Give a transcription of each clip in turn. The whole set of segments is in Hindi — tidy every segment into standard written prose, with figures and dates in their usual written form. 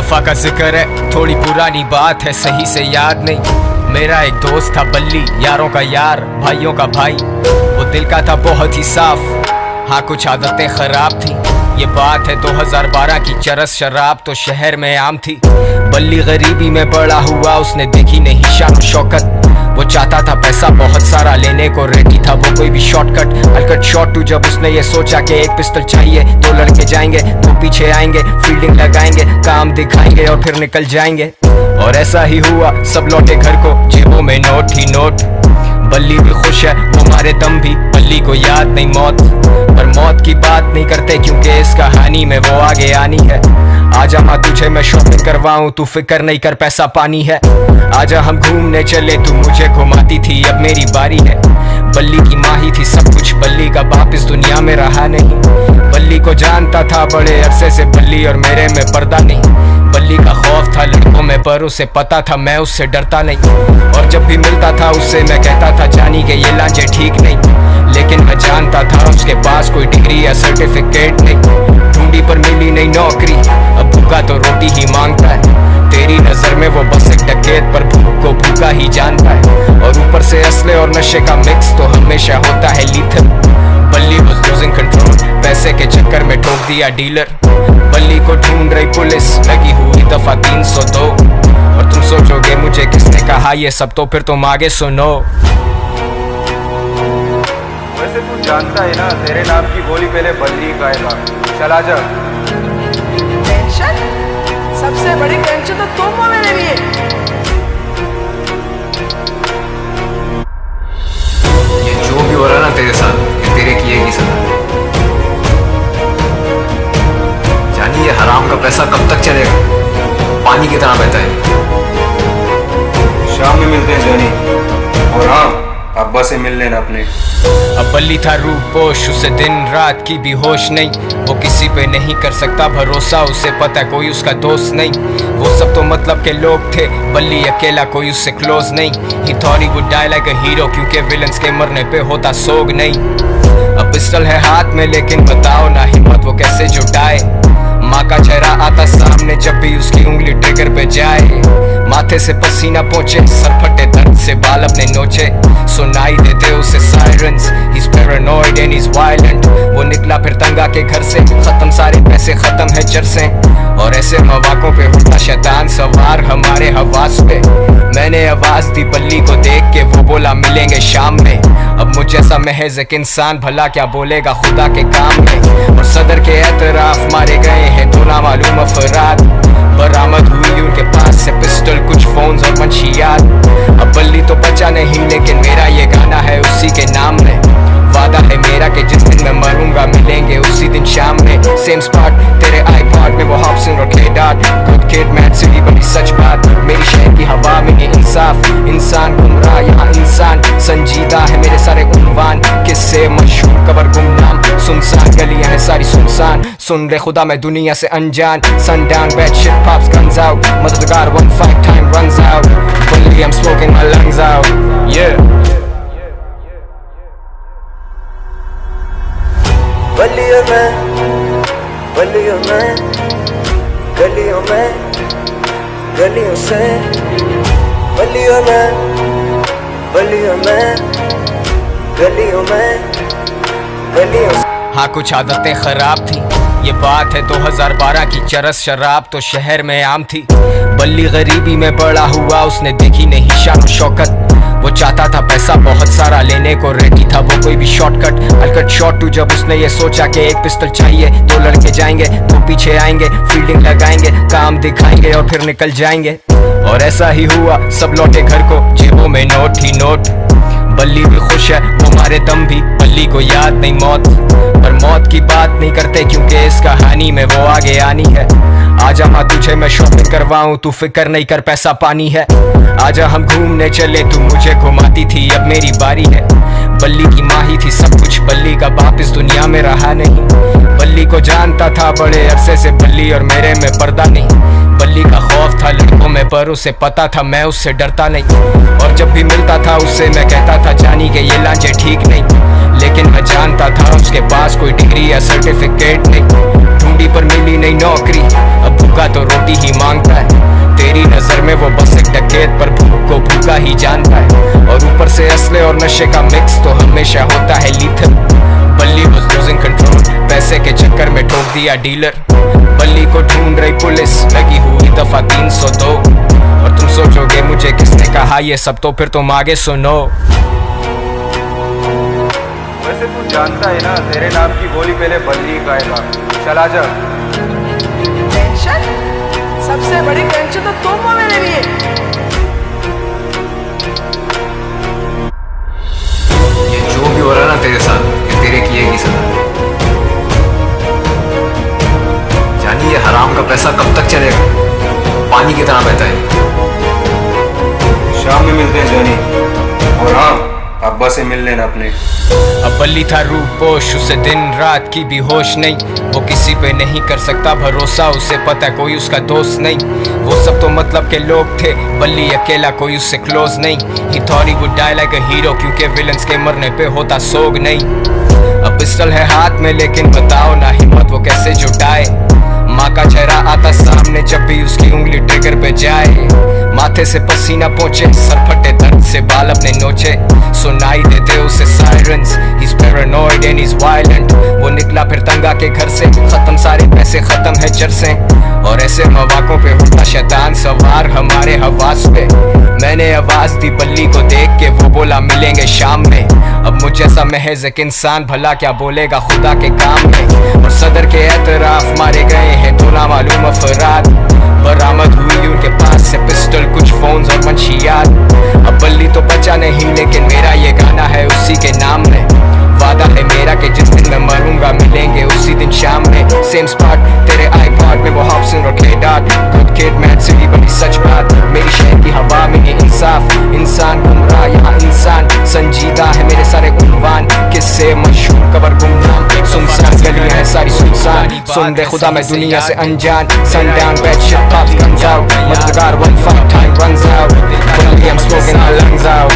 दफा का जिक्र है, थोड़ी पुरानी बात है, सही से याद नहीं। मेरा एक दोस्त था बल्ली, यारों का यार, भाइयों का भाई। वो दिल का था बहुत ही साफ, हाँ कुछ आदतें खराब थी। ये बात है 2012 की, चरस शराब तो शहर में आम थी। बल्ली गरीबी में बड़ा हुआ, उसने देखी नहीं शान शौकत। वो चाहता था पैसा बहुत सारा, लेने को रेडी था वो कोई भी शॉर्टकट। अलकट शॉट टू जब उसने ये सोचा कि एक पिस्टल चाहिए, दो लड़के जाएंगे, दो पीछे आएंगे, फील्डिंग लगाएंगे, काम दिखाएंगे और फिर निकल जाएंगे। और ऐसा ही हुआ, सब लौटे घर को, जेबों में नोट ही नोट। बल्ली भी खुश है, वो मारे दम भी, बल्ली को याद नहीं मौत। पर मौत की बात नहीं करते क्योंकि इस कहानी में वो आगे आनी है। आजा माँ तुझे मैं शॉपिंग करवाऊं, तू फिक्र नहीं कर पैसा पानी है। आजा हम घूमने चले, तू मुझे घुमाती थी, अब मेरी बारी है। बल्ली की माँ ही थी सब कुछ, बल्ली का बाप इस दुनिया में रहा नहीं। बल्ली को जानता था बड़े अरसे से, बल्ली और मेरे में पर्दा नहीं। बल्ली का खौफ था लड़कों में, पर उसे पता था मैं उससे डरता नहीं। और जब भी मिलता था उससे मैं कहता था जानी के ये लांचे ठीक नहीं। लेकिन मैं जानता था उसके पास कोई डिग्री या सर्टिफिकेट नहीं। ढूंढी पर मिली नहीं नौकरी, अब भूखा तो रोटी ही मांगता है। तेरी नजर में वो बस एक डकैत, पर भूख को भूखा ही जानता है। और ऊपर से असले और नशे का मिक्स तो हमेशा होता है लीथल। बल्ली was losing control, पैसे के चक्कर में ठोक दिया डीलर। बल्ली को ढूंढ रही पुलिस, लगी हुई दफा 302। और तुम सोचोगे मुझे किसने कहा ये सब, तो फिर तुम आगे सुनो। वैसे तू जानता है ना, तेरे नाम की गोली पहले बल्ली खाएगा। चला जा। टेंशन? सबसे बड़ी टेंशन तो तुम हो मेरे लिए। ये जो भी हो रहा ना तेरे साथ, ये तेरे किए की सजा। जानी ये हराम का पैसा कब तक चलेगा, पानी की तरह बहता है। शाम में मिलते हैं जानी, और हाँ अब्बा से मिल लेना अपने। अब बल्ली था रूपोश, उसे दिन रात की भी होश नहीं। वो किसी पे नहीं कर सकता भरोसा, उसे पता है कोई उसका दोस्त नहीं। वो सब तो मतलब के लोग थे, बल्ली अकेला कोई उससे क्लोज नहीं। He thought he would die like a hero, क्योंकि विलन्स के मरने पे होता सोग नहीं। अब पिस्टल है हाथ में, लेकिन बताओ ना हिम्मत वो कैसे जुटाए। माँ का चेहरा आता सामने जब भी उसकी उंगली ट्रिगर पे जाए। माथे से पसीना पहुंचे, सर फटे दर्द से बाल अपने नोचे। सुनाई देते उसे sirens, he's paranoid and he's violent। वो निकला फिर तंगा के घर से, खत्म सारे पैसे, खत्म है चरसें। और ऐसे मौकों पे होता शैतान सवार हमारे हवास पे। मैंने आवाज दी बल्ली को देख के, वो बोला मिलेंगे शाम में। अब मुझ जैसा महज एक इंसान भला क्या बोलेगा खुदा के काम में। और सदर के एतराफ मारे गए हैं दो नामालूम अफराद। बरामद हुई उनके पास से पिस्टल, कुछ फोन्स और मंशियात। अब बल्ली तो बचा नहीं, लेकिन मेरा ये गाना है उसी के नाम में। वादा है मेरा कि जिस दिन मैं मरूंगा मिलेंगे उसी दिन शाम में। सेम स्पॉट तेरे आईपॉड में, वो हॉब्सन और K-Dot। Good kid mad city बड़ी सच बात, मेरी शहर की हवा में ये इंसाफ। इंसान गुमराह यहाँ इंसान संजीदा है, मेरे सारे उन्वान किससे मशहूर कबर गुमनाम। सुनसान गलियां हैं सारी सुनसान, सुन ले खुदा मैं दुनिया से अनजान। Sundown bad shit pops guns out, मददगार 1-5 time runs out। Bully I'm smoking my lungs out, yeah। बल्लियों में, बल्लियों में, गलियों में, गलियों से। बल्लियों में, बल्लियों में, गलियों में, गलियों से। हाँ कुछ आदतें खराब थी, ये बात है 2012 की, चरस शराब तो शहर में आम थी। बल्ली गरीबी में बड़ा हुआ, उसने देखी नहीं शान शौकत। वो चाहता था पैसा बहुत सारा, लेने को रेडी था वो कोई भी शॉर्टकट। अलकट शॉट टू जब उसने ये सोचा कि एक पिस्टल चाहिए, दो लड़के जाएंगे, दो पीछे आएंगे, फील्डिंग लगाएंगे, काम दिखाएंगे और फिर निकल जाएंगे। और ऐसा ही हुआ, सब लौटे घर को, जेबों में नोट ही नोट। बल्ली भी खुश है, वो मारे दम भी, बल्ली को याद नहीं मौत। पर मौत की बात नहीं करते क्योंकि इस कहानी में वो आगे आनी है। आजा माँ तुझे मैं शॉपिंग करवाऊं, तू फिक्र नहीं कर पैसा पानी है। आजा हम घूमने चले, तू मुझे घुमाती थी, अब मेरी बारी है। बल्ली की माँ ही थी सब कुछ, बल्ली का बाप इस दुनिया में रहा नहीं। बल्ली को जानता था बड़े अरसे से, बल्ली और मेरे में पर्दा नहीं। बल्ली का खौफ था लड़कों में, पर उसे पता था मैं उससे डरता नहीं। और जब भी मिलता था उससे मैं कहता था जानी के ये लांचे ठीक नहीं। लेकिन मैं जानता था उसके पास कोई डिग्री या सर्टिफिकेट नहीं। ढूंढी पर मिली नहीं नौकरी, अब भूखा तो रोटी ही मांगता है। तेरी नजर में वो बस एक डकैत पर भूख को भूखा ही जानता है। और ऊपर से असले और नशे का मिक्स तो हमेशा होता है लीथल। बल्ली was losing control, पैसे के चक्कर में ठोक दिया डीलर। बल्ली को ढूंढ रही पुलिस, लगी हुई दफा 302। और तुम सोचोगे मुझे किसने कहा ये सब, तो फिर तुम आगे सुनो। वैसे तू जानता है ना, तेरे नाम की गोली पहले बल्ली खाएगा। चला जा। टेंशन, सबसे बड़ी टेंशन तो तुम हो मेरे लिए। ये जो भी हो रहा है ना तेरे साथ, ये तेरे किए की सजा। जानी ये हराम का पैसा कब तक चलेगा, पानी की तरह बहता है। शाम में मिलते हैं जानी, और हाँ अब्बा से मिल लेना अपने। अब बल्ली था रूपोश, उसे दिन रात की भी होश नहीं। वो किसी पे नहीं कर सकता भरोसा, उसे पता कोई उसका दोस्त नहीं। वो सब तो मतलब के लोग थे, बल्ली अकेला कोई उससे क्लोज नहीं। He thought he would die like a hero, क्योंकि विलन्स के मरने पे होता सोग नहीं। अब पिस्टल है हाथ में, लेकिन बताओ ना हिम्मत वो कैसे जुटाए। माँ का चेहरा आता सामने जब भी उसकी उंगली ट्रिगर पे जाए। माथे से पसीना पहुंचे, सर फटे दर्द से बाल अपने नोचे। सुनाई देते उसे sirens, he's paranoid and he's violent। वो निकला फिर तंगा के घर से, खत्म सारे पैसे, खत्म है चरसे। और ऐसे मौकों पे होता शैतान सवार हमारे हवास पे। मैंने आवाज दी बल्ली को देख के, वो बोला मिलेंगे शाम में। अब मुझ जैसा महज एक इंसान भला क्या बोलेगा खुदा के काम में। और सदर के एतराफ मारे गए हैं दो नामालूम अफराद। बरामद हुई उनके पास से पिस्टल, कुछ फोन्स और मंशियात। अब बल्ली तो बचा नहीं, लेकिन मेरा ये गाना है उसी के नाम में। वादा है मेरा कि जिस दिन मैं मरूंगा मिलेंगे उसी दिन शाम में। सेम स्पॉट तेरे आईपॉड में, वो हॉब्सन और K-Dot। Good kid mad city बड़ी सच बात, मेरी शहर की हवा में ये इंसाफ। इंसान गुमराह यहाँ इंसान संजीदा है, मेरे सारे उन्वान किससे मशहूर कबर गुमनाम। सुनसान गलियां हैं सारी सुनसान, सुन दे खुदा मैं दुनिया से अनजान। Sundown bad shit pops guns out, मददगार 1-5 time runs out। Believe I'm smoking my lungs out,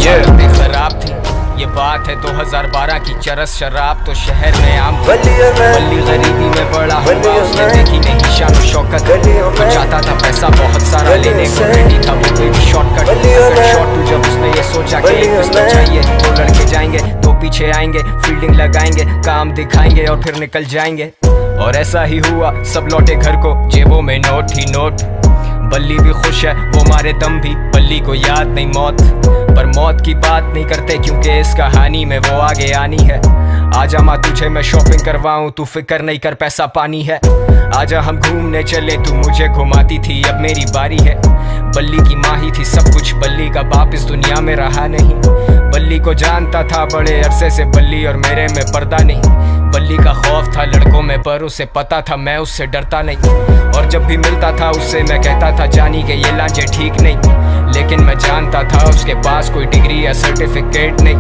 yeah। खराब थी ये बात है 2012 की, चरस शराब तो शहर में आम थी। बल्ली गरीबी में बड़ा हुआ, उसने देखी नहीं शान और शौकत। वो चाहता था पैसा बहुत सारा, लेने को रेडी था वो बेबी शॉर्टकट। शॉर्ट टू जब उसने ये सोचा कि एक पिस्टल चाहिए, दो लड़के जाएंगे, दो पीछे आएंगे, फील्डिंग लगाएंगे, काम दिखाएंगे और फिर निकल जाएंगे। और ऐसा ही हुआ, सब लौटे घर को, जेबों में नोट ही नोट। बल्ली भी खुश है, वो मारे दम भी, बल्ली को याद नहीं मौत। पर मौत की बात नहीं करते, क्योंकि इस कहानी में वो आगे आनी है। आजा माँ तुझे मैं शॉपिंग करवाऊं, तू फिक्र नहीं कर पैसा पानी है। आजा हम घूमने चले, तू मुझे घुमाती थी, अब मेरी बारी है। बल्ली की माँ ही थी सब कुछ, बल्ली का बाप इस दुनिया में रहा नहीं। बल्ली को जानता था बड़े अरसे से, बल्ली और मेरे में पर्दा नहीं। बल्ली का खौफ था लड़कों में, पर उसे पता था मैं उससे डरता नहीं। और जब भी मिलता था उससे मैं कहता था जानी के ये लांचे ठीक नहीं। लेकिन मैं जानता था उसके पास कोई डिग्री या सर्टिफिकेट नहीं।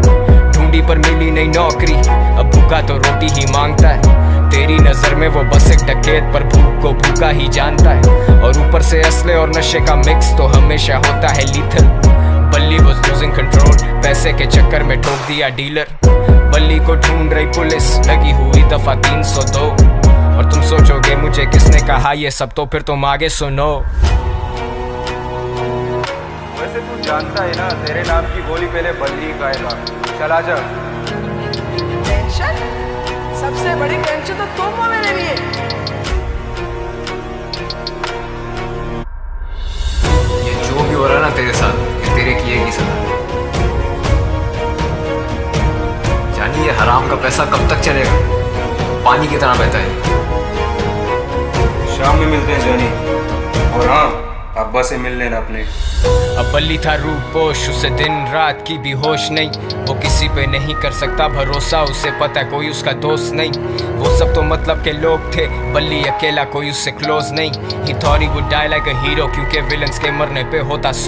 ढूंढी पर मिली नहीं नौकरी, अब भूखा तो रोटी ही मांगता है। तेरी नजर में वो बस एक डकैत पर भूख को भूखा ही जानता है। और ऊपर से असले और नशे का मिक्स तो हमेशा होता है लीथल। बल्ली was losing control, पैसे के चक्कर में ठोक दिया डीलर। बल्ली को ढूंढ रही पुलिस, लगी हुई दफा 302। और तुम सोचोगे मुझे किसने कहा ये सब, तो फिर तुम आगे सुनो। वैसे तू जानता है ना, तेरे नाम की गोली पहले बल्ली खाएगा। चला जा। टेंशन, सबसे बड़ी टेंशन तो तुम हो मेरे लिए। ये जो भी हो रहा है ना तेरे साथ, ये तेरे किए की सजा। जानी ये हराम का पैसा कब तक चलेगा, पानी की तरह बहता है। शाम में मिलते हैं जानी, और हाँ अब्बा से मिल लेना अपने। अब बल्ली था रूपोश, उसे दिन रात की भी होश नहीं। वो किसी पे नहीं कर सकता भरोसा, उसे पता कोई उसका दोस्त नहीं। वो सब तो मतलब के लोग थे, बल्ली अकेला कोई उससे क्लोज नहीं। He thought he would die like a hero, क्योंकि विलन्स के मरने पे होता सो